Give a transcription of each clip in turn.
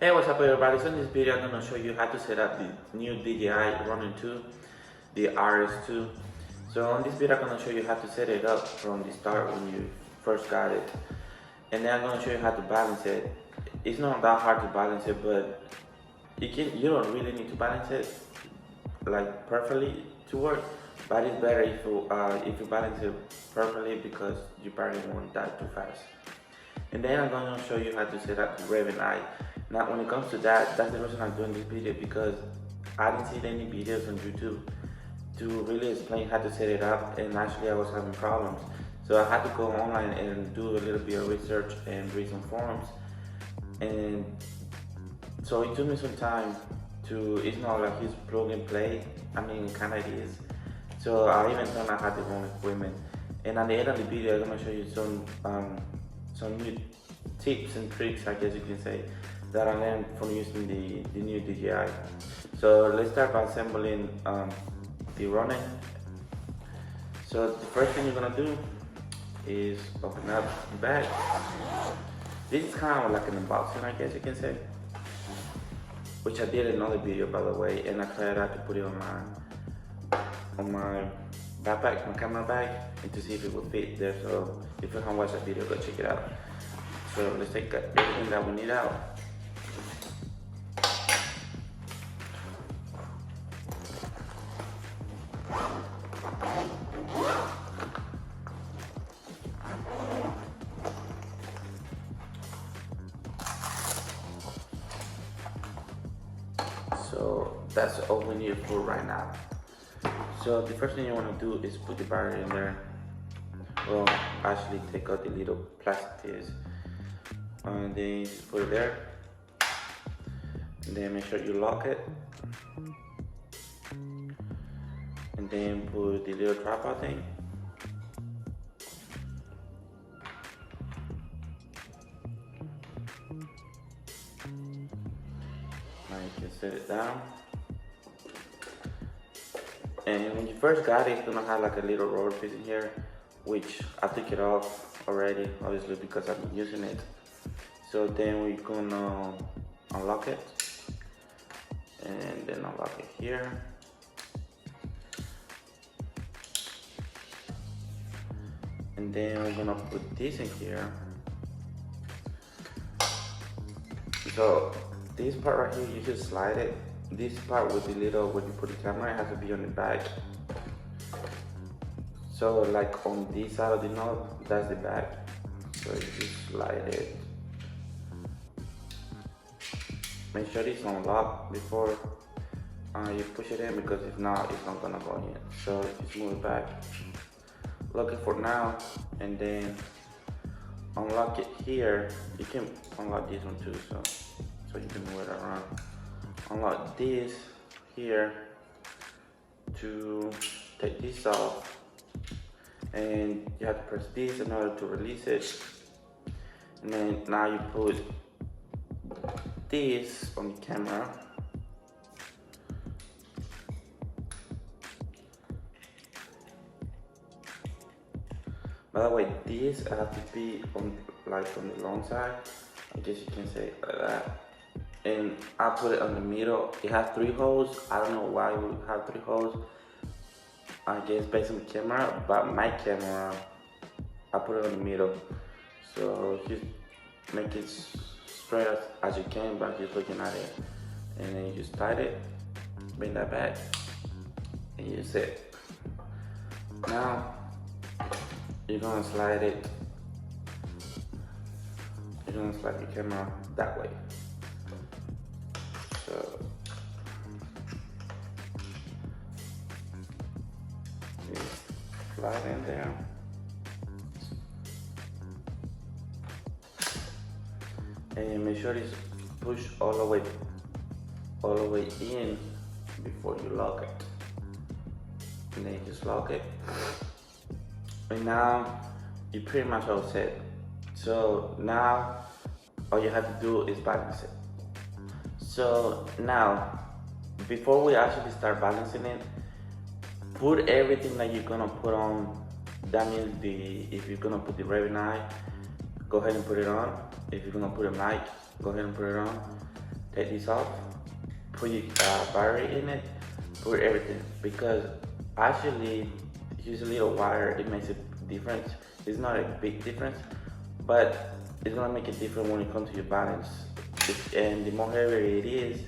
Hey, what's up everybody? So in this video I'm going to show you how to set up the new DJI Running 2, the RS2. So in this video I'm going to show you how to set it up from the start when you first got it. And then I'm going to show you how to balance it. It's not that hard to balance it, but you don't really need to balance it like perfectly to work. But it's better if you balance it perfectly because you probably won't die too fast. And then I'm going to show you how to set up the Raveneye. Now when it comes to that, that's the reason I'm doing this video, because I didn't see any videos on YouTube to really explain how to set it up, and actually I was having problems. So I had to go online and do a little bit of research and read some forums. And so it took me some time it's not like it's plug and play. I mean, it kinda is. So I even thought I had the wrong equipment. And at the end of the video, I'm gonna show you some new tips and tricks, I guess you can say, that I learned from using the new DJI. So let's start by assembling the running. So the first thing you're gonna do is open up the bag. This is kind of like an unboxing, I guess you can say, which I did in another video, by the way, and I tried out to put it on my backpack, my camera bag, and to see if it would fit there. So if you haven't watched that video, go check it out. So let's take everything that we need out. So that's all we need for right now. So the first thing you want to do is put the battery in there. Well, actually take out the little plastic piece, and then put it there, and then make sure you lock it, and then put the little tripod thing. Now you can set it down. And when you first got it, it's gonna have like a little roller piece in here, which I took it off already, obviously, because I've been using it. So then we're gonna unlock it, and then unlock it here. And then we're gonna put this in here. So this part right here, you just slide it. This part with the little, where you put the camera, it has to be on the back. So like on this side of the knob, that's the back. So you just slide it. Make sure it's unlocked before you push it in, because if not, it's not gonna go in. So just move it back. Lock it for now, and then unlock it here. You can unlock this one too, so you can move it around. Unlock this here to take this off, and you have to press this in order to release it. And then now you put this on the camera. By the way, this has to be on the long side, I guess you can say like that. And I put it on the middle. It has 3 holes. I don't know why we have 3 holes. I guess based on the camera, but my camera, I put it on the middle. So just make it straight as you can by just looking at it. And then you just tight it, bring that back, and you set. Now you're gonna slide it. You're gonna slide the camera that way. So you slide in there. And make sure it's pushed all the way in before you lock it. And then you just lock it. And now you're pretty much all set. So now all you have to do is balance it. So now, before we actually start balancing it, put everything that you're gonna put on. That means if you're gonna put the Raveneye, go ahead and put it on. If you're gonna put a mic, go ahead and put it on. take this off, put your battery in it, put everything, because actually use a little wire, it makes a difference. It's not a big difference, but it's gonna make a difference when it comes to your balance. And the more heavier it is,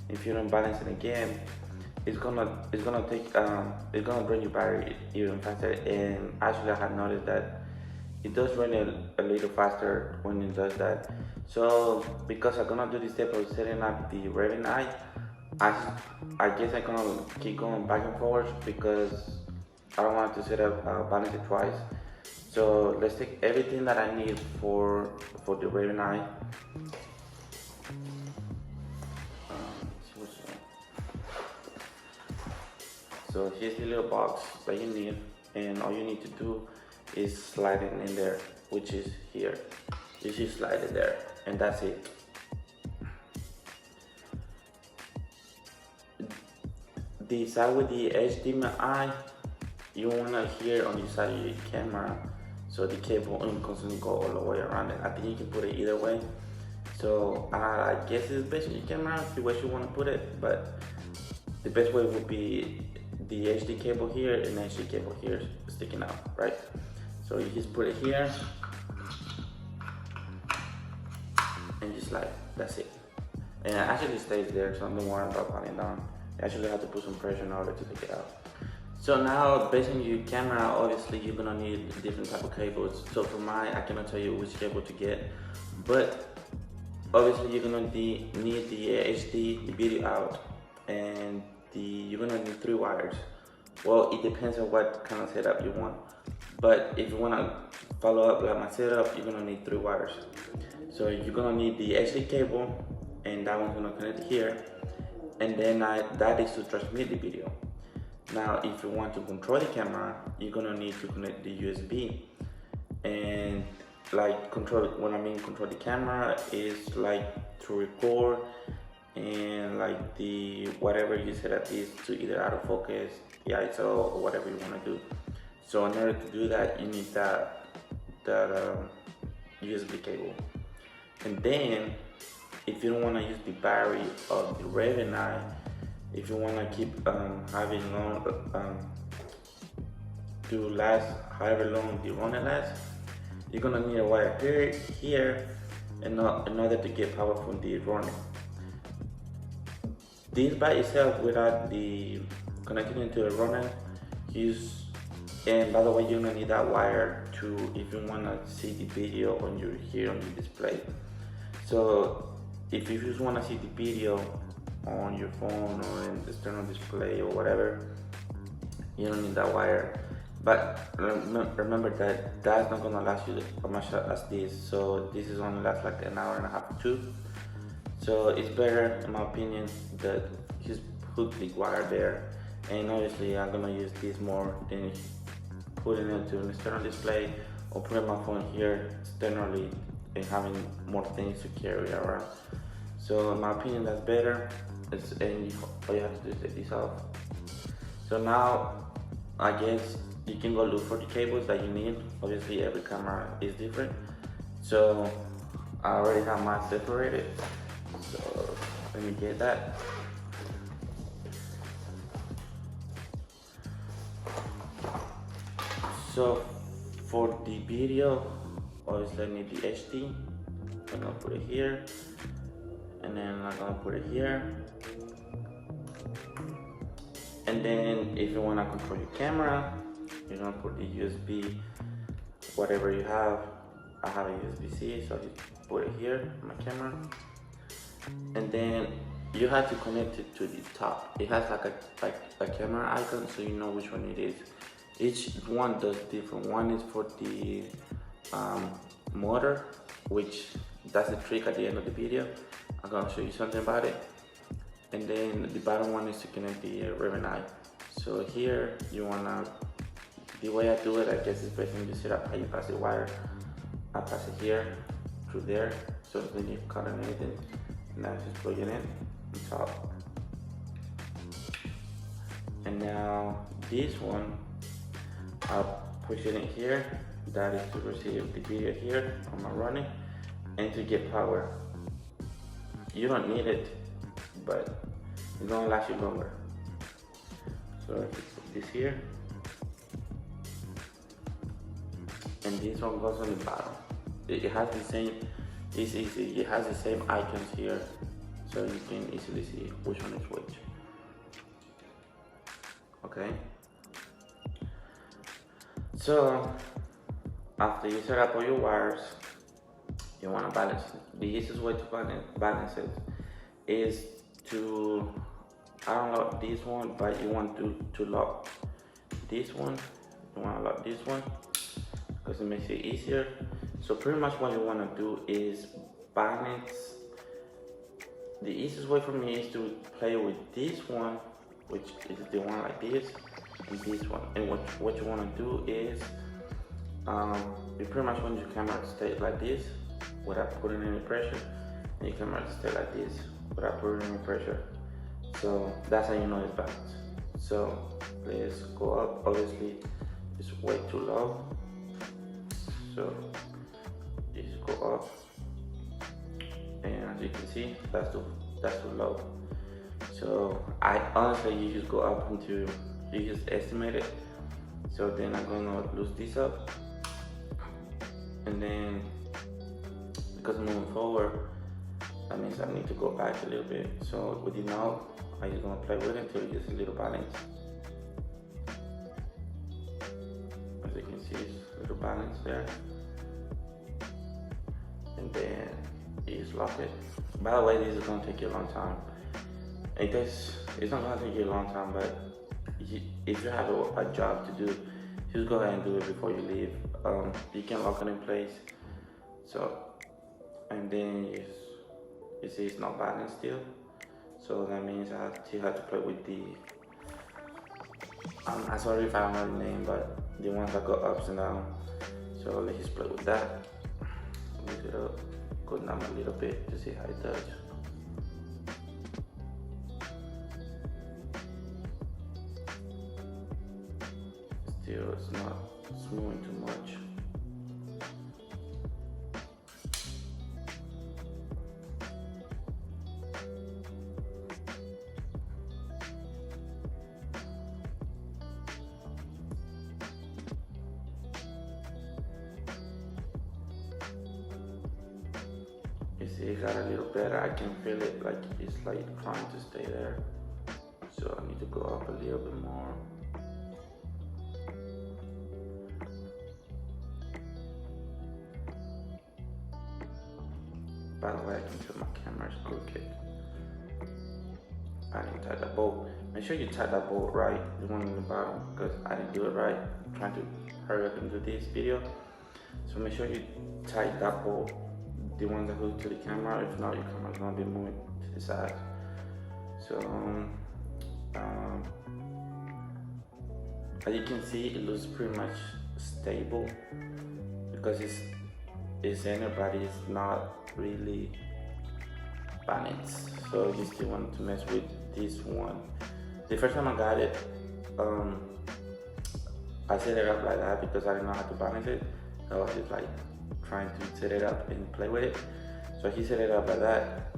if you don't balance it again, it's gonna drain your battery even faster. And actually, I have noticed that it does drain a little faster when it does that. So because I'm gonna do this step of setting up the Raveneye, I guess I'm gonna keep going back and forth because I don't want to set up balance it twice. So let's take everything that I need for the Raveneye. So here's the little box that you need, and all you need to do is slide it in there, which is here. You just slide it there, and that's it. The side with the HDMI, you wanna hear on the side of your camera, so the cable won't constantly go all the way around it. I think you can put it either way. So I guess it's based on your camera, the way you wanna put it, but the best way would be the HD cable here and the HD cable here sticking out, right? So you just put it here and just slide, that's it. And it actually stays there, so don't worry about falling down. You actually have to put some pressure in order to take it out. So now, based on your camera, obviously you're gonna need different type of cables. So for mine, I cannot tell you which cable to get, but obviously you're gonna need the HD, the video out, and you're gonna need 3 wires. Well, it depends on what kind of setup you want, but if you wanna follow up like my setup, you're gonna need 3 wires. So you're gonna need the HD cable, and that one's gonna connect here, and then that is to transmit the video. Now, if you want to control the camera, you're gonna need to connect the USB, and like control the camera is like to record, and like the whatever you set up is to either autofocus, the ISO, or whatever you want to do. So in order to do that, you need that USB cable. And then if you don't want to use the battery of the Raveneye, if you want to keep having long to last however long the running lasts, you're gonna need a wire here in order to get power from the running. This by itself, without the connecting into the runner, and by the way, you're gonna need that wire to if you wanna see the video on your display. So if you just wanna see the video on your phone or in the external display or whatever, you don't need that wire. But remember that that's not gonna last you as much as this. So this is only last like an hour and a half or 2. So it's better, in my opinion, that just put the wire there. And obviously I'm gonna use this more than putting it into an external display or putting my phone here externally and having more things to carry around. So in my opinion, that's better. And all you have to do is take this off. So now, I guess you can go look for the cables that you need. Obviously every camera is different. So I already have mine separated. So let me get that. So for the video, obviously I need the HD. I'm gonna put it here, and then I'm gonna put it here. And then if you wanna control your camera, you're gonna put the USB, whatever you have. I have a USB-C, so I just put it here, my camera. And then you have to connect it to the top. It has like a camera icon, so you know which one it is. Each one does different. One is for the motor, which that's the trick at the end of the video. I'm gonna show you something about it. And then the bottom one is to connect the Raveneye. So here you wanna, the way I do it, I guess is basically just set up how you pass the wire. I pass it here through there, so when you cut on anything, now just plug it in on top. And now this one, I'll push it in here. That is to receive the video here on my running and to get power. you don't need it, but it's gonna last you longer. So if you put this here, and this one goes on the bottom. It has the same, it's easy, it has the same icons here, so you can easily see which one is which. Okay, so after you set up all your wires, you want to balance it. The easiest way to balance it is to unlock this one, but you want to lock this one. You want to lock this one because it makes it easier. So pretty much what you want to do is balance. The easiest way for me is to play with this one, which is the one like this, and this one. And what you want to do is you pretty much want your camera to stay like this without putting any pressure, and your camera to stay like this without putting any pressure. So that's how you know it's balanced. So let's go up. Obviously it's way too low, so just go up, and as you can see, that's too low. So I honestly, you just go up until you just estimate it. So then I'm gonna lose this up, and then because moving forward, that means I need to go back a little bit. So with the knob, I'm just gonna play with it until it gets a little balance. As you can see, it's a little balance there. And then you just lock it. By the way, this is gonna take you a long time. It's not gonna take you a long time, but if you have a job to do, just go ahead and do it before you leave. You can lock it in place. So, and then you see it's not balanced still. So that means I still have to play with the, I'm sorry if I don't know the name, but the ones that go ups and down. So let's just play with that. Move it up, go down a little bit to see how it does. Still, it's not smoothing too much. You see, it got a little better. I can feel it, like it's like trying to stay there. So I need to go up a little bit more. By the way, I can feel my camera's crooked. I didn't tie that bolt. Make sure you tie that bolt right, the one on the bottom, because I didn't do it right. I'm trying to hurry up and do this video. So make sure you tie that bolt, the one that goes to the camera. If not, your camera's gonna be moving to the side. So as you can see, it looks pretty much stable because it's center, but it's not really balanced. So you still want to mess with this one. The first time I got it, I set it up like that because I didn't know how to balance it. I was just like trying to set it up and play with it. So he set it up like that,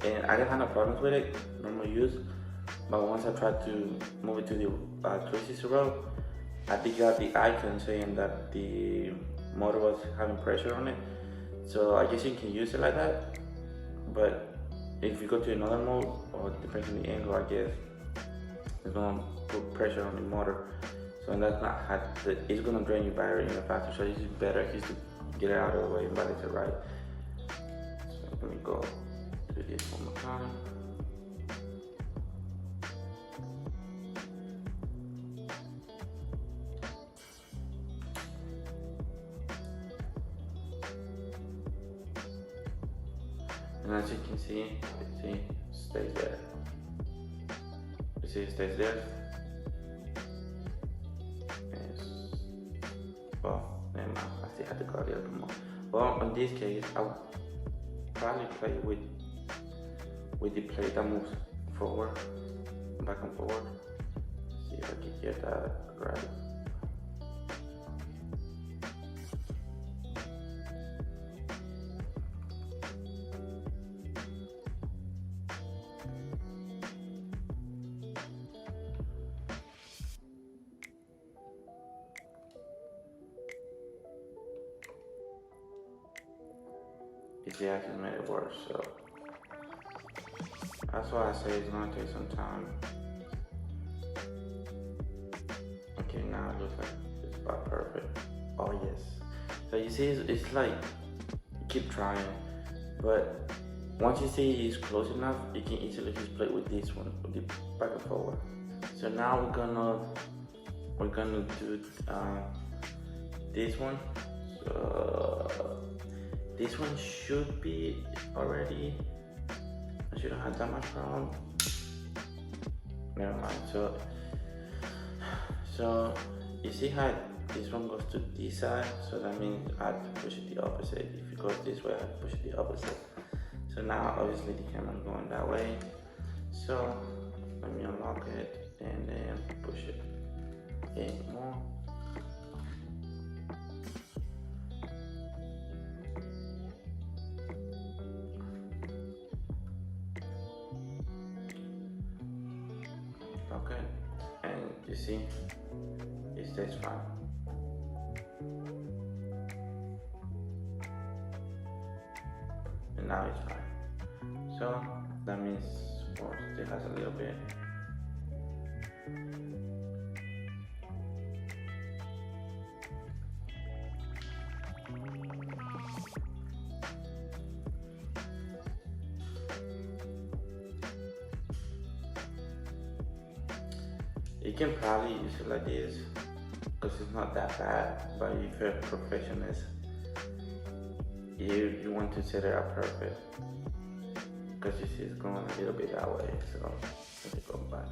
and I didn't have no problems with it, normal use. But once I tried to move it to the 360 row, I picked out the icon saying that the motor was having pressure on it. So I guess you can use it like that, but if you go to another mode, or depending on the angle, I guess it's gonna put pressure on the motor. So that's not how it's gonna drain your battery in the faster. So it's better just to get it out of the way and balance it right. So let me go do this one more time. And as you can see, it stays there. You see, it stays there. Well, never mind. I still have to go a little bit more. Well, in this case, I'll probably play with the plate that moves forward, back and forward. See if I can get that right. DJI just made it worse, so that's why I say it's gonna take some time. Okay, now it looks like it's about perfect. Oh yes. So you see, it's like, keep trying, but once you see it's close enough, you can easily just play with this one, with the back and forward. So now we're gonna do this one. So this one should be already. I shouldn't have that much problem. Never mind. So you see how this one goes to this side, so that means I have to push it the opposite. If it goes this way, I have to push it the opposite. So now obviously the camera is going that way. So let me unlock it and then push it in more. Okay, and you see, it stays fine. And now it's fine. So that means, well, still has a little bit. You can probably use it like this because it's not that bad, but if you're a perfectionist, you want to set it up perfect, because you see it's going a little bit that way, so let me go back.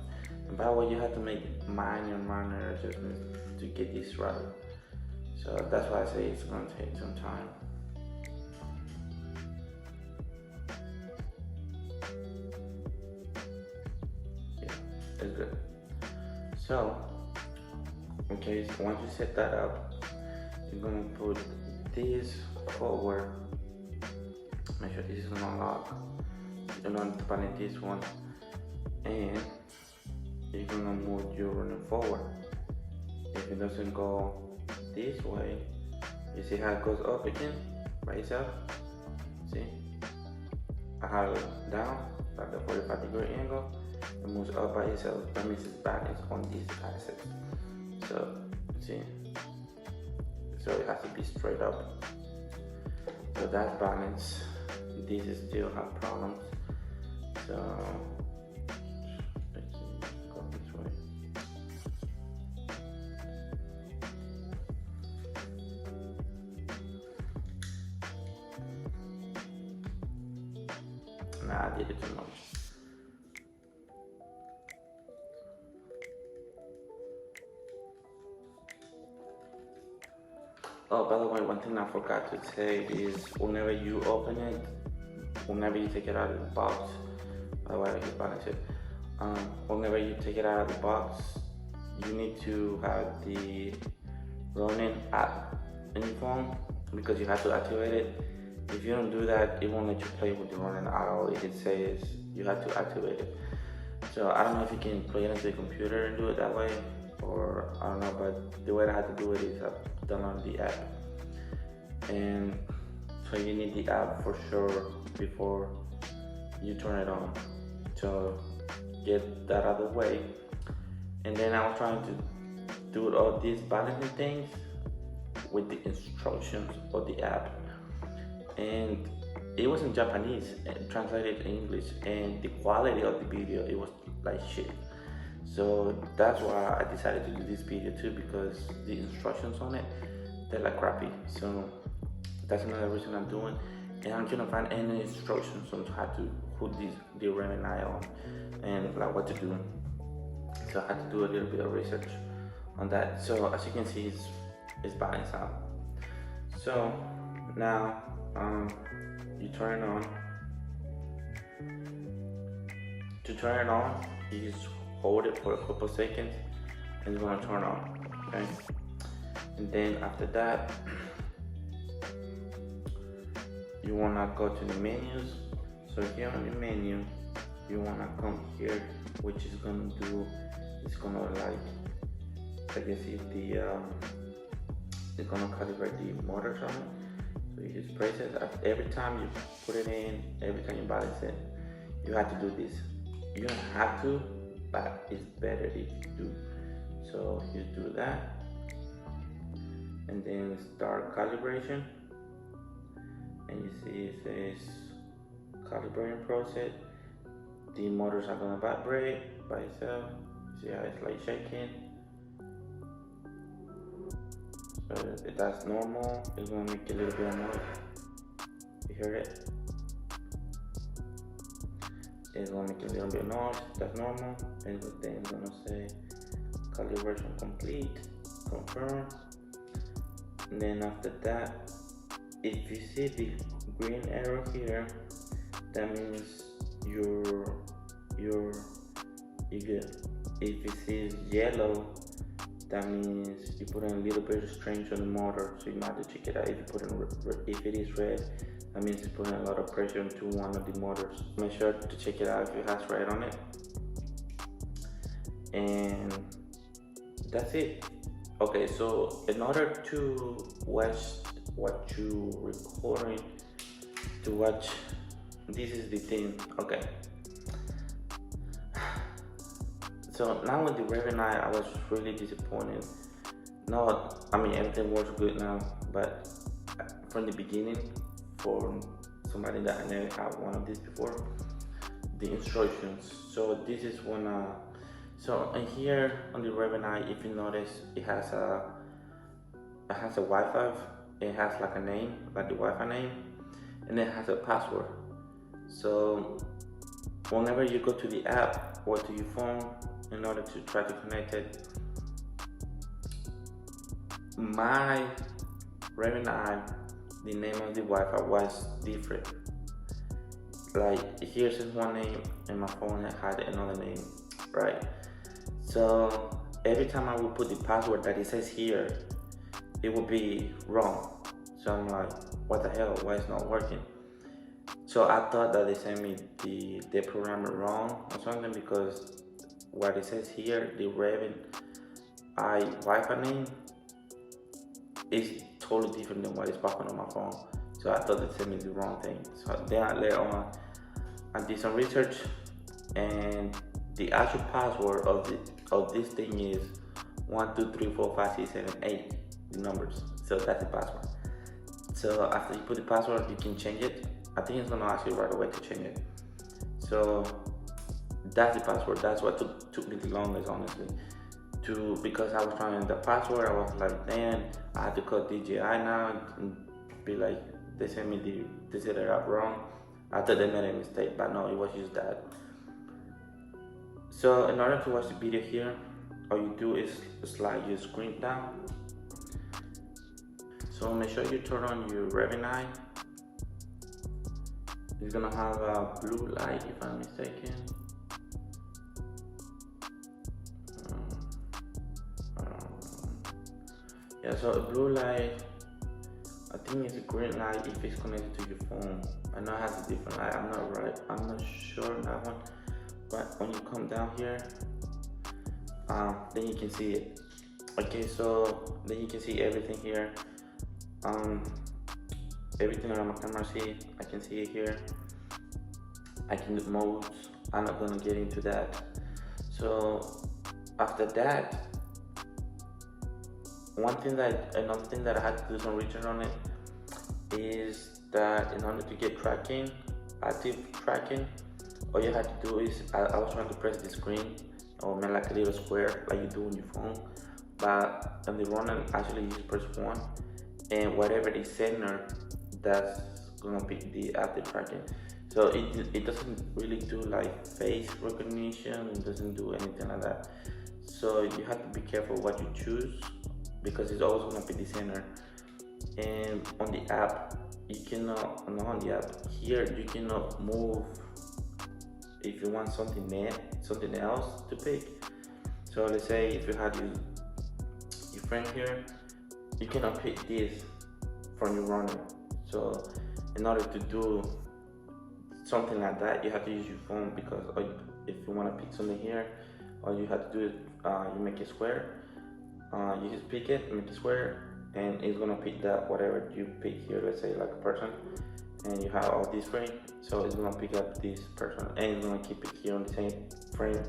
And by the way, you have to make minor adjustments to get this right, so that's why I say it's going to take some time. Yeah, it's good. So, okay, so once you set that up, you're gonna put this forward. Make sure this is unlocked. You're not depending this one, and you're gonna move your runner forward. If it doesn't go this way, you see how it goes up again by itself. See, I have it down like the 45-degree angle. It moves up by itself. That means it's balanced on this axis. So see, so it has to be straight up. So that's balance. This is still have problems. So let's go this way. Nah, I did it too much. Oh, by the way, one thing I forgot to say is whenever you open it, whenever you take it out of the box, by the way, I just balance it. Whenever you take it out of the box, you need to have the Ronin app in your phone because you have to activate it. If you don't do that, it won't let you play with the Ronin at all. It says you have to activate it. So I don't know if you can plug it into the computer and do it that way, or I don't know, but the way I had to do it is I download the app. And so you need the app for sure before you turn it on. So get that out of the way. And then I was trying to do all these balancing things with the instructions of the app. And it was in Japanese and translated to English, and the quality of the video, it was like shit. So that's why I decided to do this video too, because the instructions on it, they're like crappy. So that's another reason I'm doing. And I'm trying to find any instructions on how to put the Raveneye on and like what to do. So I had to do a little bit of research on that. So as you can see, it's balanced out. So now you turn it on. To turn it on, you just hold it for a couple seconds and it's gonna turn on, okay? And then after that, you wanna go to the menus. So here on the menu, you wanna come here, which is gonna do, it's gonna like, I guess if it's gonna calibrate the motors on it. So you just press it. Every time you put it in, every time you balance it, you have to do this. You don't have to, but it's better if you do. So you do that, and then start calibration, and you see it says calibrating process. The motors are gonna vibrate by itself. See how it's like shaking. So if that's normal, it's gonna make a little bit of noise. You hear it? It's gonna make a little bit of noise. That's normal. And then it's gonna say calibration complete, confirm. And then after that, if you see the green arrow here, that means you're good. If it says yellow, that means you put in a little bit of strain on the motor, so you might have to check it out. If you put in if it is red, that means it's putting a lot of pressure into one of the motors. Make sure to check it out if it has red on it. And that's it. Okay, so in order to watch what you recording, to watch, this is the thing. Okay. So now with the Raveneye, I was really disappointed. No, I mean everything works good now, but from the beginning, for somebody that I never had one of these before, the instructions. So this is one. So in here on the Raveneye, if you notice, it has a Wi-Fi. It has like a name, like the Wi-Fi name, and it has a password. So whenever you go to the app or to your phone, in order to try to connect it, my Raveneye, the name of the Wi-Fi was different. Like here's one name and my phone had another name, right? So every time I would put the password that it says here, it would be wrong. So I'm like, what the hell, why it's not working? So I thought that they sent me the programmer wrong or something, because what it says here, the Raveneye Wi-Fi name, is totally different than what is popping on my phone. So I thought they sent me the wrong thing. So then later on, I did some research, and the actual password of this thing is 1 2 3 4 5 6 7 8, the numbers. So that's the password. So after you put the password, you can change it. I think it's gonna ask you right away to change it. So that's the password. That's what took me the longest, honestly. Because I was trying the password, I was like, man, I had to call DJI now and be like, they set it up wrong. I thought they made a mistake, but no, it was just that. So in order to watch the video here, all you do is slide your screen down. So make sure you turn on your Raveneye. It's gonna have a blue light, if I'm mistaken. Yeah, so a blue light, I think it's a green light if it's connected to your phone. I know it has a different light, I'm not sure on that one. But when you come down here, then you can see it. Okay, so then you can see everything here. Everything on my camera, I can see it here. I can do modes. I'm not gonna get into that. So after that, another thing that I had to do some research on it is that in order to get tracking, active tracking, all you have to do is, I was trying to press the screen or make like a little square like you do on your phone, but on the runner, actually you just press 1, and whatever the center, that's gonna be the active tracking. So it doesn't really do like face recognition, it doesn't do anything like that. So you have to be careful what you choose, because it's always gonna be the center. And on the app, you cannot, not on the app, here you cannot move if you want something else to pick. So let's say if you have your friend here, you cannot pick this from your runner. So in order to do something like that, you have to use your phone, because if you want to pick something here, all you have to do is you make it square. You just pick it, make it square, and it's gonna pick that whatever you pick here, let's say like a person, and you have all this frame, so it's gonna pick up this person and it's gonna keep it here on the same frame.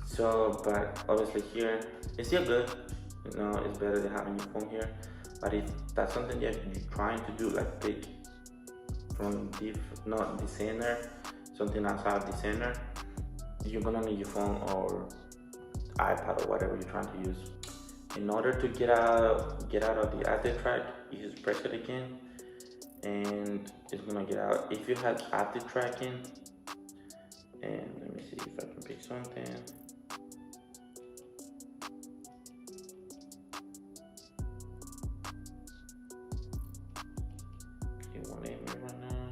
So but obviously here it's still good, you know, it's better than having your phone here. But if that's something that you're trying to do, like pick from not the center, something outside the center, you're gonna need your phone or iPad or whatever you're trying to use. In order to get out of the active track, you just press it again and it's gonna get out. If you have active tracking, and let me see if I can pick something. It won't let me right now.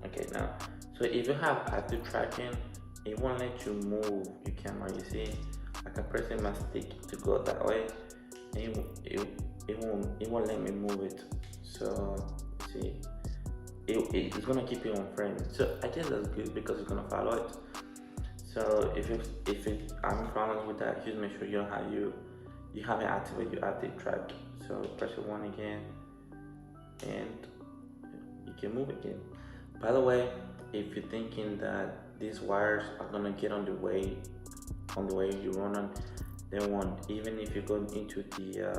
Okay, now, so if you have active tracking, it won't let you move your camera. You see, like I'm pressing my stick to go that way, and it won't let me move it. So see, it's gonna keep you on frame. So I guess that's good because it's gonna follow it. So if it I'm problems with that, just make sure you haven't activated your active track. So press it one again, and you can move again. By the way, if you're thinking that these wires are gonna get on the way you run on, they won't. Even if you go into the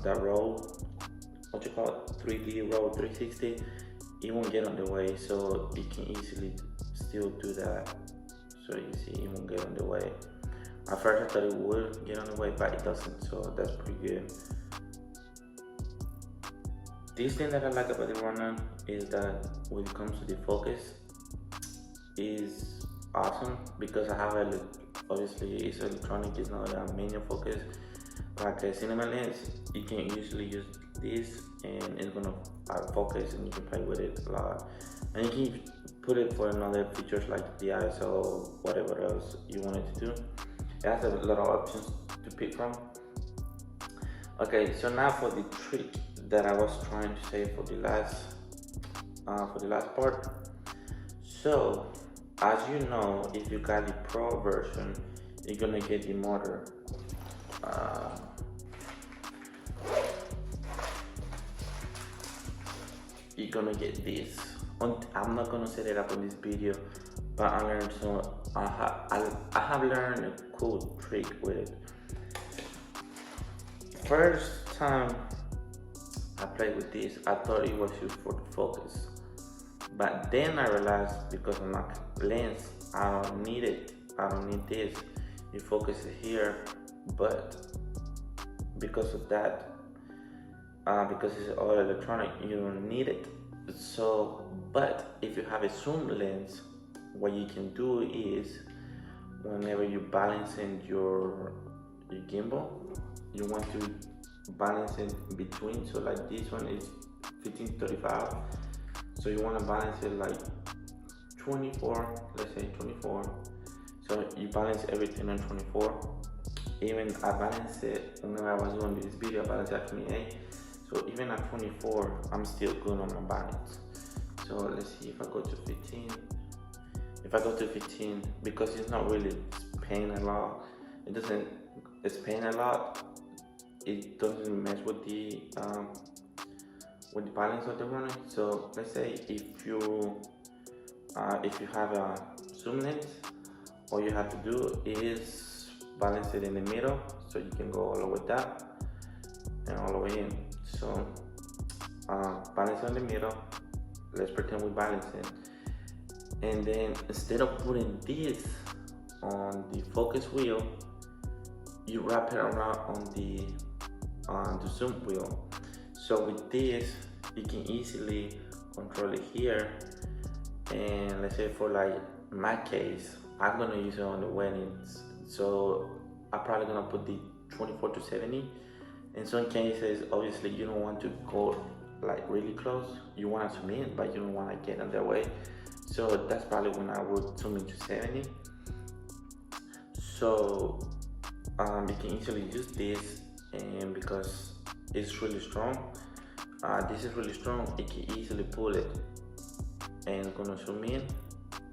that roll, what you call it, 3D roll 360, it won't get on the way, so you can easily still do that. So you see, it won't get on the way. At first I thought it would get on the way, but it doesn't, so that's pretty good. This thing that I like about the Ronin is that when it comes to the focus, is awesome because I have obviously it's electronic, it's not a manual focus. Like a cinema lens, you can usually use this and it's gonna focus and you can play with it a lot. And you can put it for another features like the ISO, whatever else you want it to do. It has a lot of options to pick from. Okay, so now for the trick that I was trying to say for the last part. So as you know, if you got the Pro version, you're gonna get the motor. You're gonna get this. I'm not gonna set it up on this video, but I learned I have learned a cool trick with it. First time I played with this, I thought it was used for the focus, but then I realized because of my lens, I don't need it. I don't need this. You focus it here, but because of that, because it's all electronic, you don't need it. So, but if you have a zoom lens, what you can do is whenever you're balancing your gimbal, you want to balance it between. So like this one is 15-35, so you want to balance it like 24, let's say 24. So you balance everything on 24. Even I balanced it whenever I was doing this video, I balanced at 28. So even at 24, I'm still good on my balance. So let's see if I go to 15. If I go to 15, because it's not really paying a lot, it's paying a lot. It doesn't mess with the balance of the running. So let's say if you have a zoom lens, all you have to do is balance it in the middle, so you can go all the way down and all the way in. So balance in the middle. Let's pretend we balance it, and then instead of putting this on the focus wheel, you wrap it around on the zoom wheel. So with this, you can easily control it here. And let's say for like my case, I'm gonna use it on the weddings, so I'm probably gonna put the 24-70. In some cases, obviously you don't want to go like really close, you want to zoom in, but you don't want to get in their way. So that's probably when I would zoom into 70. So you can easily use this, and because it's really strong, this is really strong, you can easily pull it and it's gonna zoom in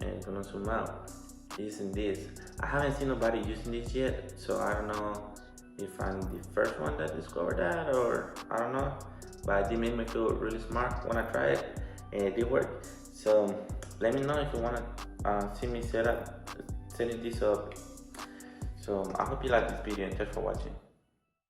and it's gonna zoom out using this. I haven't seen nobody using this yet, so I don't know if I'm the first one that discovered that, or I don't know, but it did make me feel really smart when I tried it, and it did work. So let me know if you want to see me setting this up. So I hope you like this video, and thanks for watching.